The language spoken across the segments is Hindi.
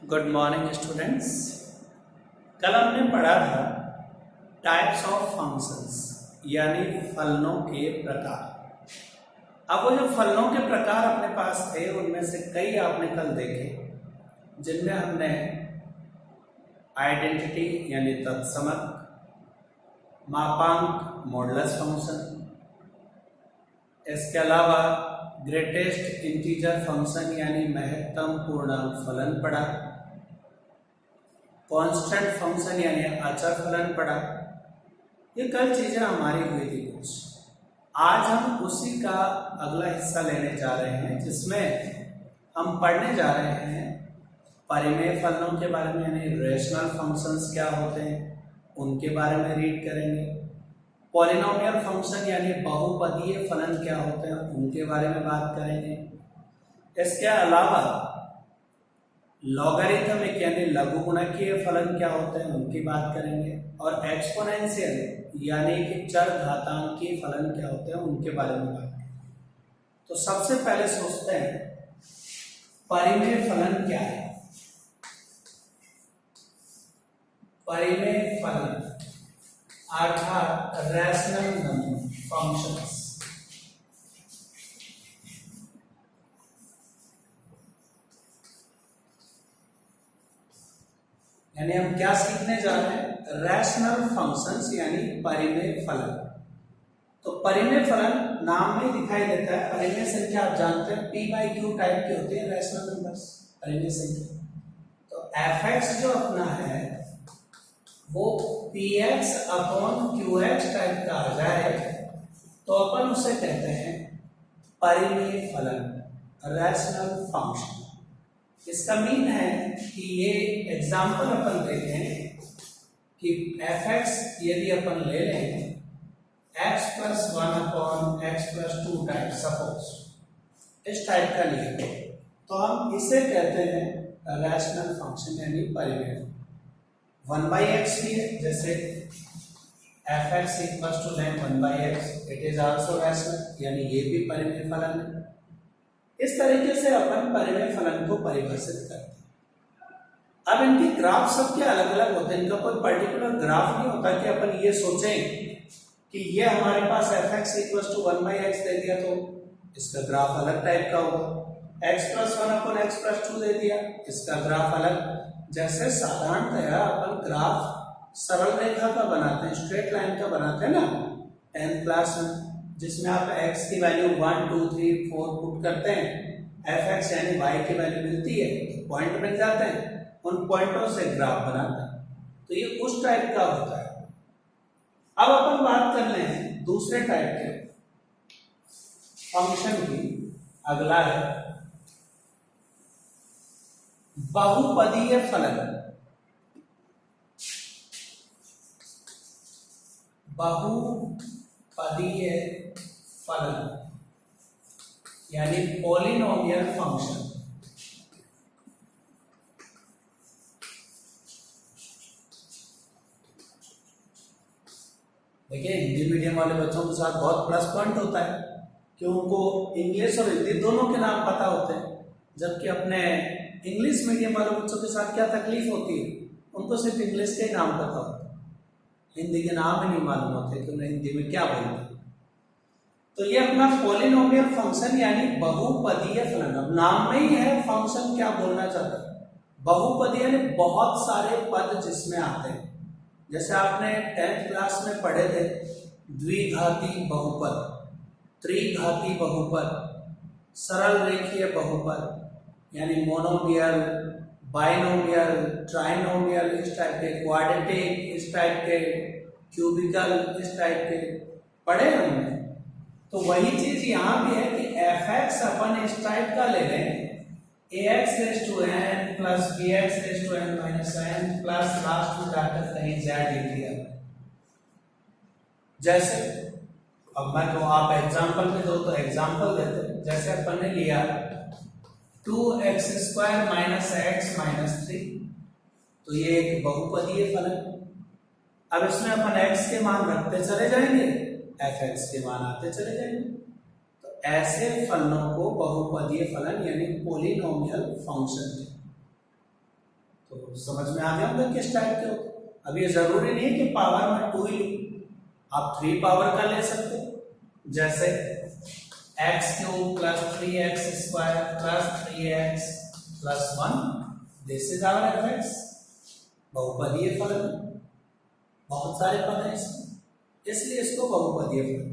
Good morning students. कल हमने पढ़ा था टाइप्स ऑफ फंक्शंस यानी फलनों के प्रकार। अब वो जो फलनों के प्रकार अपने पास थे उनमें से कई आपने कल देखे, जिनमें हमने आइडेंटिटी यानी तत्समक, मापांक मॉडुलस फंक्शन, इसके अलावा ग्रेटेस्ट इंटीजर फंक्शन यानी महत्तम पूर्णांक फलन पढ़ा, कांस्टेंट फंक्शन यानी अचर फलन पढ़ा। ये कल चीजें हमारी हुई थी कुछ। आज हम उसी का अगला हिस्सा लेने जा रहे हैं, जिसमें हम पढ़ने जा रहे हैं परिमेय फलनों के बारे में, यानी रेशनल फंक्शंस क्या होते हैं उनके बारे में रीड करेंगे। पॉलिनोमियल फंक्शन यानी बहुपदीय फलन क्या होते हैं उनके बारे में बात करेंगे। इसके अलावा लॉगरिथमिक यानी लघुगुणकीय फलन क्या होते हैं उनकी बात करेंगे, और एक्सपोनेंशियल यानी कि चर घातांकीय फलन क्या होते हैं उनके बारे में बात करेंगे। तो सबसे पहले सोचते हैं परिमेय फलन क्या है। परिमेय फलन अर्थात रैशनल नंबर फंक्शंस। यानी हम क्या सीखने जा रहे हैं? रैशनल फंक्शंस यानी परिमेय फलन। तो परिमेय फलन नाम में दिखाई देता है। परिमेय संख्या आप जानते हैं p/q टाइप की होती है रैशनल नंबर्स, परिमेय संख्या। तो fx जो अपना है वो px/qx टाइप का आ जाए तो अपन उसे कहते हैं परिमेय फलन, रैशनल फंक्शन। इसका मीन है कि ये एग्जाम्पल अपन देते हैं कि fx यदि अपन ले लें x+1/x+2 टाइप, सपोज इस टाइप का लिए तो हम इसे कहते हैं रैशनल फंक्शन यानी परिमेय। 1/x भी है, जैसे fx = 1/x, it is also rational, यानी ये भी परिमेय फलन है। इस तरीके से अपन परिमेय फलन को परिभाषित करते हैं। अब इनके ग्राफ सबके अलग अलग होते हैं, इनका कोई पर्टिकुलर ग्राफ नहीं होता कि अपन ये सोचें कि ये हमारे पास fx = 1/x दे दिया तो इसका ग्राफ अलग टाइप का होगा, x+1/x+2 दे दिया इसका ग्राफ अलग। जैसे साधारणतया अपन ग्राफ सरल रेखा का बनाते हैं, स्ट्रेट लाइन का बनाते हैं ना 10th क्लास में, जिसमें आप x की वैल्यू 1 2 3 4 पुट करते हैं, fx यानी y की वैल्यू मिलती है, पॉइंट मिल जाते हैं, उन पॉइंटों से ग्राफ बनाते हैं। तो ये उस टाइप का होता है। अब अपन बात कर रहे हैं दूसरे टाइप के फंक्शन की। अगला है बहुपदीय फलन। बहुपदीय फलन यानी पॉलिनोमियल फंक्शन। देखिए हिंदी मीडियम वाले बच्चों के साथ बहुत प्लस पॉइंट होता है कि उनको इंग्लिश और हिंदी दोनों के नाम पता होते हैं, जबकि अपने इंग्लिश मीडियम वाले बच्चों के साथ क्या तकलीफ होती है, उनको सिर्फ इंग्लिश के ही नाम पता होता है, हिंदी के नाम ही नहीं मालूम होते कि उन्हें हिंदी में क्या बोलते हैं। तो ये अपना पॉलिनोमियल फंक्शन यानी बहुपदीय फलन। अब नाम में ही है फंक्शन क्या बोलना चाहता है। बहुपदीय यानी बहुत सारे पद जिसमें आते हैं। जैसे आपने 10th क्लास में पढ़े थे द्विघाती बहुपद, त्रिघाती बहुपद, सरल रेखीय बहुपद यानी मोनोमियल, बाइनोमियल, ट्राइनोमियल, इस टाइप के, क्वाड्रेटिक इस टाइप के, क्यूबिकल इस टाइप के पढ़े हमने। तो वही चीज यहाँ भी है कि fx अपन इस टाइप का ले लें, ax⁻n + bx⁻n प्लस लास्ट में जाकर कहीं z लिख दिया। जैसे अब मैं तो आप एग्जांपल में दो तो एग्जांपल देते हैं। जैसे अपन ने लिया 2x² - x - 3, तो ये एक बहुपदीय फलन। अब इसमें अपन x के मान रखते चले जाएंगे, fx के मान आते चले जाएंगे। तो ऐसे फलनों को बहुपदीय फलन यानी पॉलिनोमियल फंक्शन। तो समझ में आ गया होगा किस टाइप के होते हैं। अब ये जरूरी नहीं है कि पावर में 2 ही लूं, आप 3 पावर का ले सकते हो, जैसे x³ plus 3x² plus 3x plus 1, this is our fx। बहुपदीय फलन, बहुत सारे पद हैं इसमें, इसलिए इसको बहुपदीय फलन।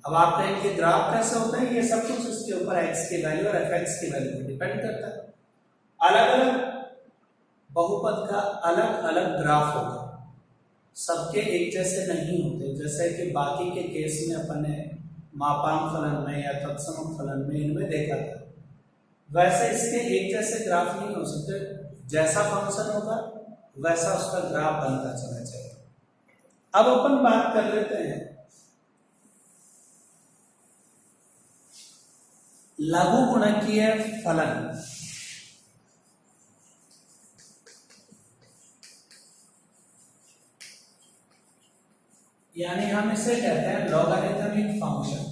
अब आप कहेंगे ग्राफ कैसे होता है, ये सब कुछ इसके ऊपर x की वैल्यू और fx की वैल्यू पर डिपेंड करता है। अलग अलग बहुपद का अलग अलग ग्राफ होगा, सबके एक जैसे नहीं होते। जैसे कि बाकी के केस में अपन ने मापांक फलन में या तत्सम फलन में इनमें देखा था, वैसे इसके एक जैसे ग्राफ नहीं हो सकते। जैसा फंक्शन होगा वैसा उसका ग्राफ बनता चला जाएगा। अब अपन बात कर लेते हैं लघु गुणकीय फलन। यानी हम इसे कहते हैं लॉगरिथमिक फंक्शन।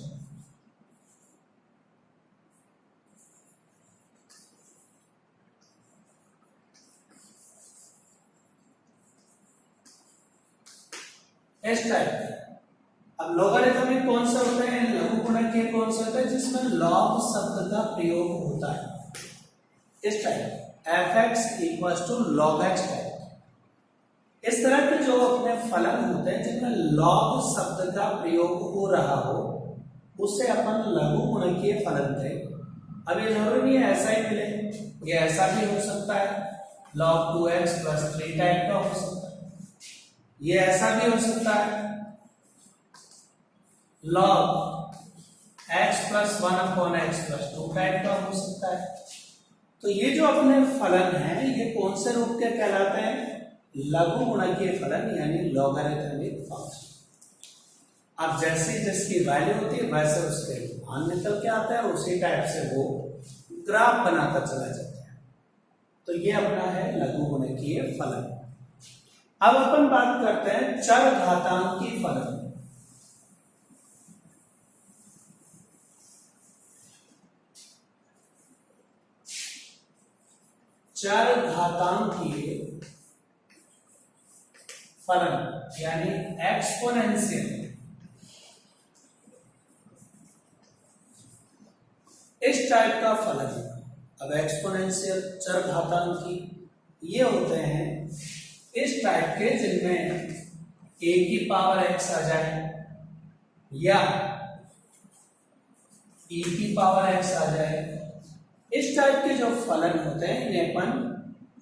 इस टाइप का। अब लॉगरिथमिक कौन से होते हैं, लघु गुणकीय कौन से होते हैं, जिसमें लॉग शब्द का प्रयोग होता है। इस type fx = log x type. इस तरह के जो अपने फलन होते हैं जिनमें लॉग शब्द का प्रयोग हो रहा हो, उसे अपन लघु गुणकीय फलन कहेंगे। अब ये जरूरी नहीं है ऐसा ही मिले, ये ऐसा भी हो सकता है, log 2x + 3 टाइप का हो सकता है। ये ऐसा भी हो सकता है, log x + 1/x + 2 टाइप का हो सकता है। तो ये जो अपने फलन हैं ये कौन से रूप के कहलाते हैं, लघु गुणकीय फलन, यानी लॉगरिथमिक फंक्शन। अब जैसे जिसकी वैल्यू होती है वैसे उसके मान निकल के आता है, उसी टाइप से वो ग्राफ बनाता चला जाता है। तो ये अपना है लघु गुणकीय फलन। अब अपन बात करते हैं चरघातांकी फलन। चरघातांकी फलन यानी एक्सपोनेंशियल। इस टाइप का फलन। अब एक्सपोनेंशियल चरघातांकी ये होते हैं इस टाइप के जिनमें a की पावर x आ जाए या e की पावर x आ जाए। इस टाइप के जो फलन होते हैं इन्हें अपन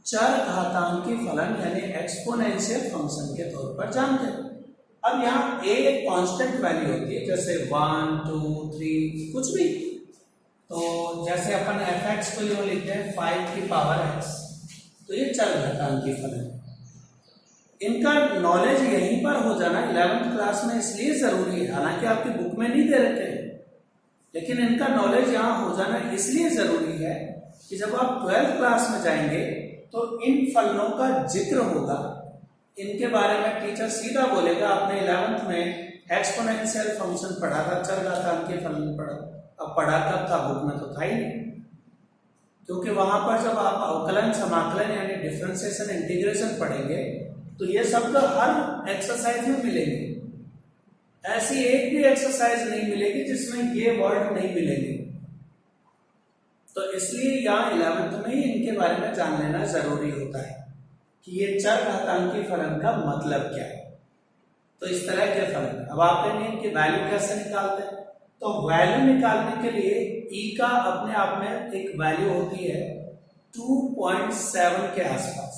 चरघातांकी फलन यानी एक्सपोनेंशियल फंक्शन के तौर पर जानते हैं। अब यहाँ a एक कांस्टेंट वैल्यू होती है, जैसे 1 2 3 कुछ भी। तो जैसे अपन fx को यूं लिखते हैं 5 की पावर x, तो ये चरघातांकी फलन है। इनका नॉलेज यहीं पर हो जाना 11th क्लास में इसलिए जरूरी है, हालांकि आपकी बुक में नहीं दे रखे हैं, लेकिन इनका नॉलेज यहाँ हो जाना इसलिए जरूरी है कि जब आप 12th क्लास में जाएंगे तो इन फलनों का जिक्र होगा, इनके बारे में टीचर सीधा बोलेगा आपने 11th में एक्सपोनेंशियल फंक्शन पढ़ा था, चरघातांकी फलन पढ़ा। अब पढ़ा कब था, बुक में तो था ही नहीं, क्योंकि वहां पर जब आप अवकलन समाकलन यानी डिफरेंशिएशन इंटीग्रेशन पढ़ेंगे तो ये शब्द हर एक्सरसाइज में मिलेंगे। ऐसी एक भी एक्सरसाइज नहीं मिलेगी जिसमें ये वर्ड नहीं मिलेंगे। तो इसलिए यहाँ 11th में ही इनके बारे में जान लेना जरूरी होता है कि ये चरघातांकी फलन का मतलब क्या है। तो इस तरह के फलन। अब आप कहेंगे इनकी वैल्यू कैसे निकालते हैं, तो वैल्यू निकालने के लिए e का अपने आप में एक वैल्यू होती है 2.7 के आसपास,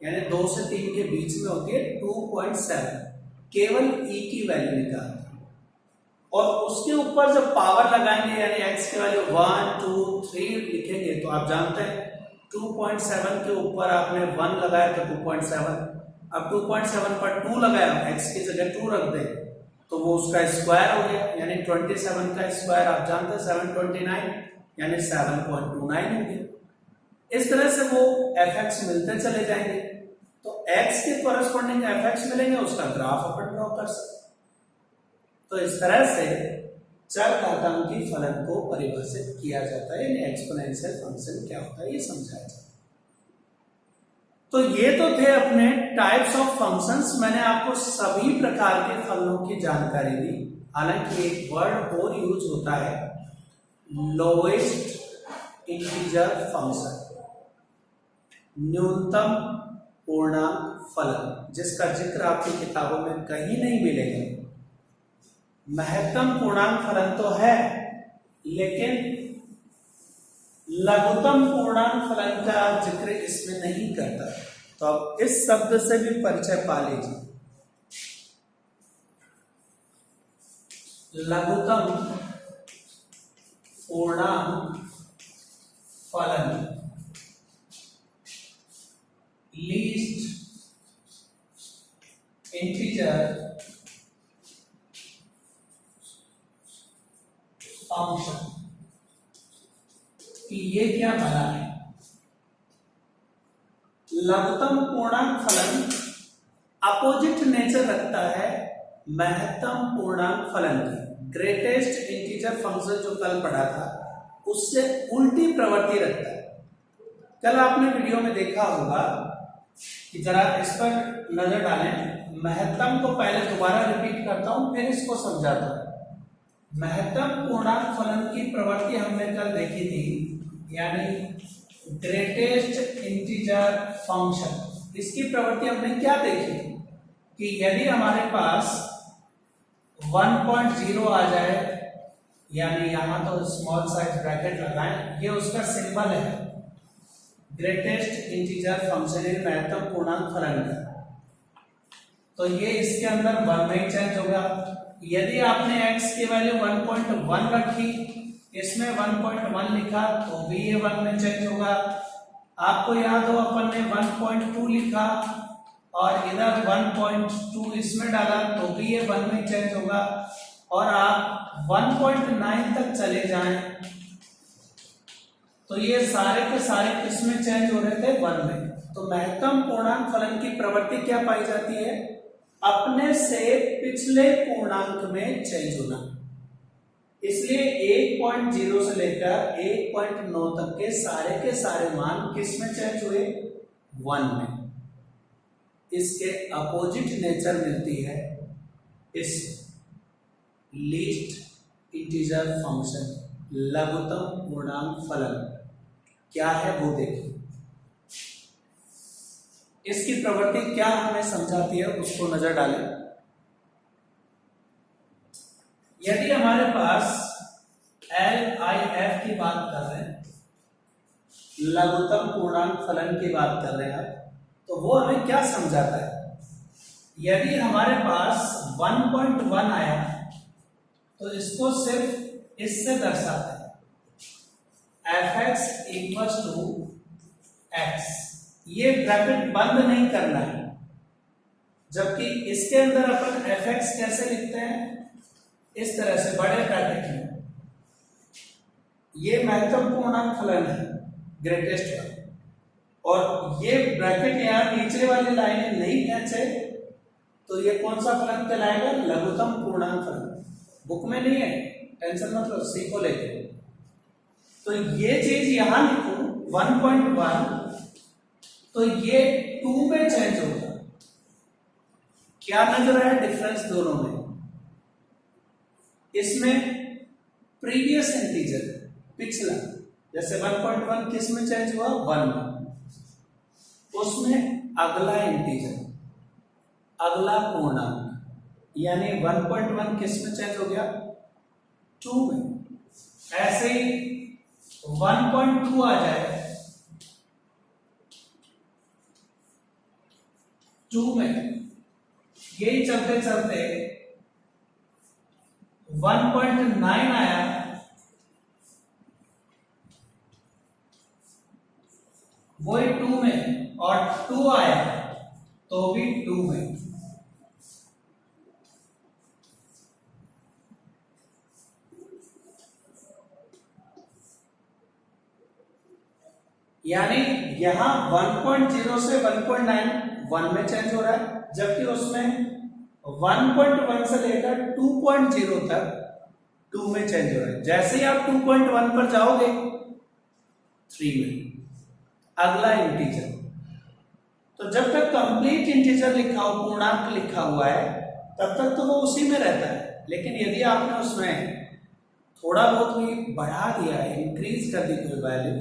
यानी 2 से 3 के बीच में होती है 2.7। केवल e की वैल्यू निकालते हैं और उसके ऊपर जब पावर लगाएंगे यानी x की वैल्यू 1 2 3 लिखेंगे तो आप जानते हैं 2.7 के ऊपर आपने 1 लगाया तो 2.7, अब 2.7 पर 2 लगाया, x की जगह 2 रख दें तो वो उसका स्क्वायर हो गया, यानी 27 का स्क्वायर आप जानते हैं 729 यानी 7.29 हो गया। इस तरह से वो fx मिलते चले जाएंगे, तो x के कॉरेस्पॉन्डिंग fx मिलेंगे, उसका ग्राफ अपन ड्रॉ कर सकते। तो इस तरह से चरघातांकी फलन को परिभाषित किया जाता है, यानी एक्सपोनेंशियल फंक्शन क्या होता है ये समझाया जाता है। तो ये तो थे अपने टाइप्स ऑफ फंक्शंस। मैंने आपको सभी प्रकार के फलनों की जानकारी दी। हालांकि एक वर्ड और यूज होता है, लोएस्ट इंटीजर फंक्शन, न्यूनतम पूर्णांक फलन, जिसका जिक्र आपकी किताबों में कहीं नहीं मिलेगा। महत्तम पूर्णांक फलन तो है, लेकिन लघुत्तम पूर्णांक फलन का जिक्र इसमें नहीं करता। तो अब इस शब्द से भी परिचय पा लीजिए। लघुत्तम पूर्णांक फलन, लीस्ट इंटीजर फंक्शन कि ये क्या बना है। लघुत्तम पूर्णांक फलन अपोजिट नेचर रखता है महत्तम पूर्णांक फलन की। ग्रेटेस्ट इंटीजर फंक्शन जो कल पढ़ा था उससे उल्टी प्रवृत्ति रखता है। कल आपने वीडियो में देखा होगा कि जरा इस पर नजर डालें। महत्तम को पहले दोबारा रिपीट करता हूं, फिर इसको समझाता हूं। महत्तम पूर्णांक फलन की प्रवृत्ति हमने कल देखी थी, यानी ग्रेटेस्ट इंटीजर फंक्शन। इसकी प्रवृत्ति हमने क्या देखी कि यदि हमारे पास 1.0 आ जाए, यानी यहां तो स्मॉल साइज ब्रैकेट लगाएं, ये उसका सिंबल है ग्रेटेस्ट इंटीजर फंक्शन, महत्तम पूर्णांक फलन का। तो ये इसके अंदर 1 में चेंज होगा। यदि आपने x की वैल्यू 1.1 रखी, इसमें 1.1 लिखा, तो भी ये 1 में चेंज होगा। आपको याद हो अपन ने 1.2 लिखा और इधर 1.2 इसमें डाला, तो भी ये 1 में चेंज होगा। और आप 1.9 तक चले जाएं तो ये सारे के सारे किसमें चेंज हो रहे थे, 1 में। तो महत्तम पूर्णांक फलन की प्रवृत्ति क्या पाई जाती है, अपने से पिछले पूर्णांक में चेंज होना। इसलिए 1.0 से लेकर 1.9 तक के सारे मान किस में चेंज हुए, 1 में। इसके अपोजिट नेचर मिलती है इस लीस्ट इंटीजर फंक्शन, लघुत्तम पूर्णांक फलन। क्या है वो देखिए। इसकी प्रवृत्ति क्या हमें समझाती है उसको नजर डालें। यदि हमारे पास LIF की बात कर रहे हैं, लघुत्तम पूर्णांक फलन की बात कर रहे हैं, तो वो हमें क्या समझाता है। यदि हमारे पास 1.1 आया तो इसको सिर्फ इससे दर्शाते हैं, fx = x। ये ब्रैकेट बंद नहीं करना है, जबकि इसके अंदर अपन fx कैसे लिखते हैं, इस तरह से बड़े ब्रैकेट में। ये महत्तम पूर्णांक फलन है, ग्रेटेस्ट वाला, और ये ब्रैकेट यहां नीचे वाली लाइनें नहीं खींचे तो ये कौन सा फलन कहलाएगा, लघुत्तम पूर्णांक फलन। बुक में नहीं है, टेंशन मत लो, सीखो लेके। तो ये चीज यहां लिखूं 1.1, तो ये 2 में चेंज होगा। क्या नजर आया डिफरेंस दोनों में। इसमें प्रीवियस इंटीजर, पिछला, जैसे 1.1 किस में चेंज हुआ, 1 में। उसमें अगला इंटीजर, अगला पूर्णांक, यानी 1.1 किस में चेंज हो गया, 2 में। ऐसे ही 1.2 आ जाए 2 में। यही चलते चलते 1.9 आया, वही 2 में, और 2 आया तो भी 2 में। यानी यहां 1.0 से 1.9 1 में चेंज हो रहा है, जबकि उसमें 1.1 से लेकर 2.0 तक 2 में चेंज हो रहा है। जैसे ही आप 2.1 पर जाओगे 3 में, अगला इंटीजर तो जब तक कंप्लीट इंटीजर लिखा हो, पूर्णांक लिखा हुआ है, तब तक तो वो उसी में रहता है। लेकिन यदि आपने उसमें थोड़ा बहुत भी बढ़ा दिया है, इंक्रीज कर दी कोई वैल्यू,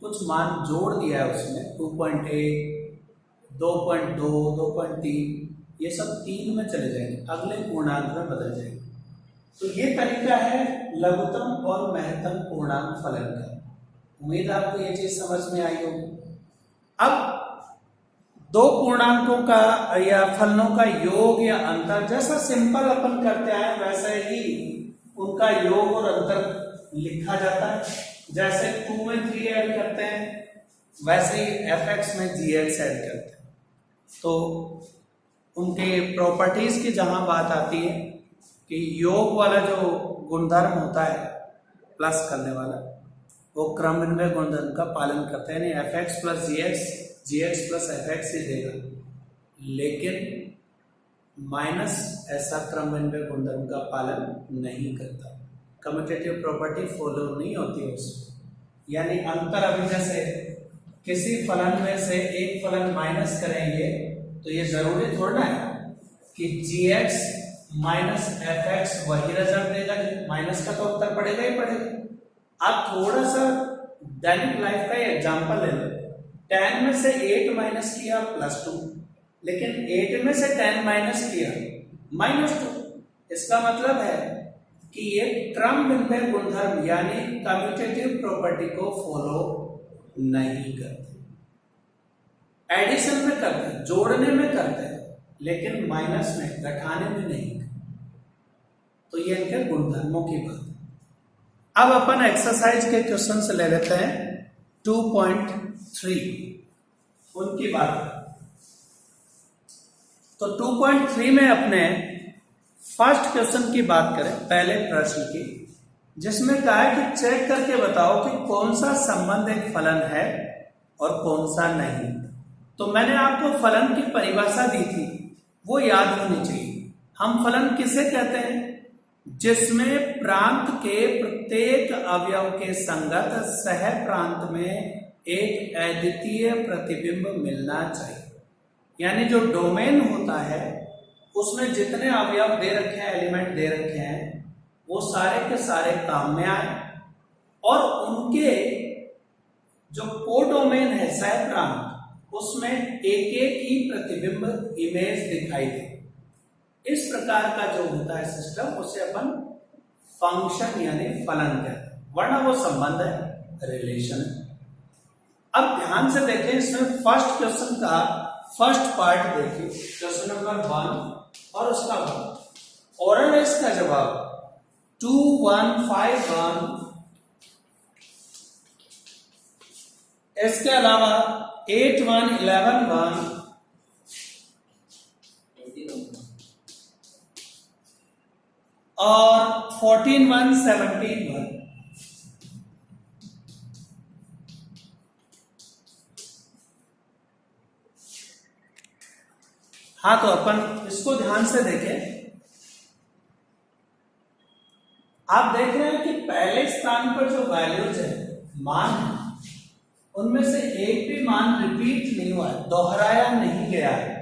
कुछ मान जोड़ दिया है उसमें, 2.1, 2.2, 2.3, ये सब 3 में चले जाएंगे, अगले पूर्णांक में बदल जाएंगे। तो ये तरीका है लघुत्तम और महत्तम पूर्णांक फलन का। उम्मीद आपको ये चीज समझ में आई होगी। अब दो पूर्णांकों का या फलनों का योग या अंतर, जैसा सिंपल अपन करते आए वैसे ही उनका योग और अंतर लिखा जाता है। जैसे 2 में 3 ऐड करते हैं, वैसे ही fx में gx ऐड करते हैं। तो उनके प्रॉपर्टीज की जहां बात आती है कि योग वाला जो गुणधर्म होता है प्लस करने वाला, वो क्रमन्वय गुणधर्म का पालन करते हैं, यानी fx plus gx plus fx ही देगा। लेकिन माइनस ऐसा क्रमन्वय गुणधर्म का पालन नहीं करता, कम्यूटेटिव प्रॉपर्टी फॉलो नहीं होती है उसमें। यानी अंतर, अभी जैसे किसी फलन में से एक फलन माइनस करेंगे तो ये जरूरी थोड़ा है कि gx माइनस fx वही रिजल्ट देगा, माइनस का तो उत्तर पड़ेगा ही पड़ेगा। आप थोड़ा सा दैनिक लाइफ का एग्जांपल ले लो, 10 में से 8 माइनस किया +2, लेकिन 8 में से 10 माइनस किया -2। इसका मतलब है कि ये क्रमन्वय गुणधर्म यानी कम्यूटेटिव प्रॉपर्टी को फॉलो नहीं करते। एडिशन में करते हैं, जोड़ने में करते हैं, लेकिन माइनस में, घटाने में नहीं। तो ये इनके गुणधर्मों की बात है। अब अपन एक्सरसाइज के क्वेश्चन से ले लेते हैं 2.3, उनकी बात। तो 2.3 में अपने फर्स्ट क्वेश्चन की बात करें, पहले प्रश्न की, जिसमें कहा है कि चेक करके बताओ कि कौन सा संबंध एक फलन है और कौन सा नहीं। तो मैंने आपको फलन की परिभाषा दी थी, वो याद होनी चाहिए। हम फलन किसे कहते हैं? जिसमें प्रांत के प्रत्येक अवयव के संगत सह प्रांत में एक अद्वितीय प्रतिबिंब मिलना चाहिए। यानी जो डोमेन होता है उसमें जितने अवयव दे रखे हैं, एलिमेंट दे रखे हैं, वो सारे के सारे काम में आए और उनके जो कोडोमेन है सह प्रांत, उसमें एक एक ही प्रतिबिंब इमेज दिखाई दे। इस प्रकार का जो होता है सिस्टम, उसे अपन फंक्शन यानी फलन कहते हैं, वरना वो संबंध है, रिलेशन है। अब ध्यान से देखें, इसमें फर्स्ट क्वेश्चन का फर्स्ट पार्ट देखिए, क्वेश्चन नंबर 1 और उसका और इसका जवाब 2151, इसके अलावा 81111 और 14171। हाँ, तो अपन इसको ध्यान से देखें। आप देख रहे हैं कि पहले स्थान पर जो वैल्यूज है, मान है, उनमें से एक भी मान रिपीट नहीं हुआ है, दोहराया नहीं गया है।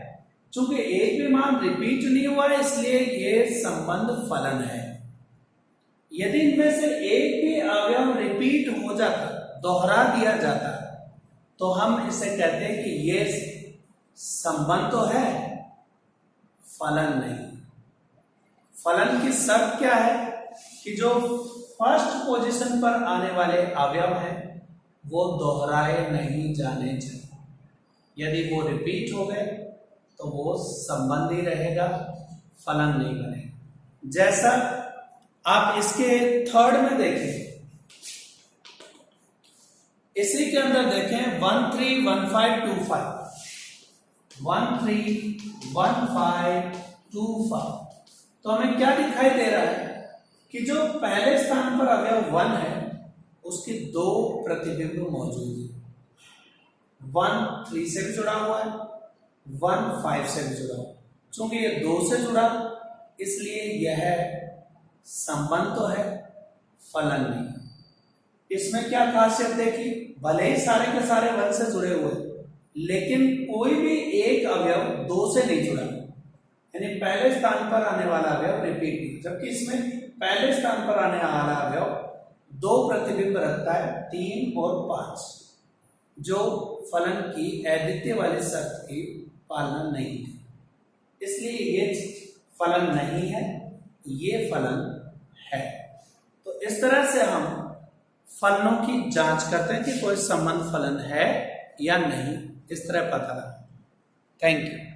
चूंकि एक भी मान रिपीट नहीं हुआ है, इसलिए ये संबंध फलन है। यदि इनमें से एक भी अवयव रिपीट हो जाता, दोहरा दिया जाता, तो हम इसे कहते हैं कि ये संबंध तो है, फलन नहीं। फलन की शर्त क्या है कि जो फर्स्ट पोजीशन पर आने वाले अवयव हैं वो दोहराए नहीं जाने चाहिए। यदि वो रिपीट हो गए तो वो संबंध ही रहेगा, फलन नहीं बनेगा। जैसा आप इसके थर्ड में देखें, इसी के अंदर देखें 131525, 131525, तो हमें क्या दिखाई दे रहा है कि जो पहले स्थान पर अवयव 1 है उसके 2 प्रतिबिंब मौजूद है। 1 3 से भी जुड़ा हुआ है, 1 5 से भी जुड़ा हुआ है। चूंकि ये 2 से जुड़ा, इसलिए यह संबंध तो है, फलन नहीं। इसमें क्या खासियत देखी, भले ही सारे के सारे 1 से जुड़े हुए, लेकिन कोई भी एक अवयव 2 से नहीं जुड़ा, यानी पहले स्थान पर आने वाला अवयव रिपीट नहीं, जबकि इसमें पहले स्थान पर आने वाला अवयव 2 प्रतिबिंब रखता है, 3 और 5, जो फलन की अद्वितीय वाली शर्त की पालना नहीं थी, इसलिए ये फलन नहीं है, ये फलन है। तो इस तरह से हम फलनों की जांच करते हैं कि कोई संबंध फलन है या नहीं, इस तरह पता लगा। Thank you.